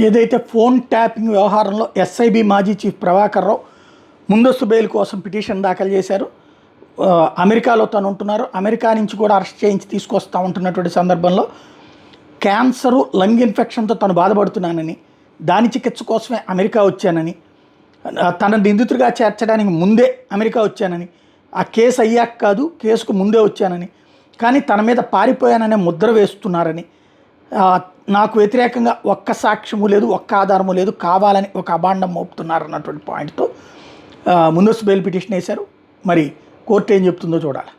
ఏదైతే phone tapping వ్యవహారంలో SIB మాజీ చీఫ్ ప్రభాకర్ రావు ముందస్తు బెయిల్ కోసం పిటిషన్ దాఖలు చేశారు. అమెరికాలో తను ఉంటున్నారు. అమెరికా నుంచి కూడా అరెస్ట్ చేయించి తీసుకొస్తా ఉంటున్నటువంటి సందర్భంలో క్యాన్సరు, లంగ్ ఇన్ఫెక్షన్తో తను బాధపడుతున్నానని, దాని చికిత్స కోసమే అమెరికా వచ్చానని, తన నిందితుడిగా చేర్చడానికి ముందే అమెరికా వచ్చానని, ఆ కేసు అయ్యాక కాదు కేసుకు ముందే వచ్చానని, కానీ తన మీద పారిపోయాననే ముద్ర వేస్తున్నారని, నాకు వ్యతిరేకంగా ఒక్క సాక్ష్యము లేదు, ఒక్క ఆధారము లేదు, కావాలని ఒక అభాండం మోపుతున్నారు అన్నటువంటి పాయింట్తో ముందస్తు బెయిల్ పిటిషన్ వేశారు. మరి కోర్టు ఏం చెప్తుందో చూడాలి.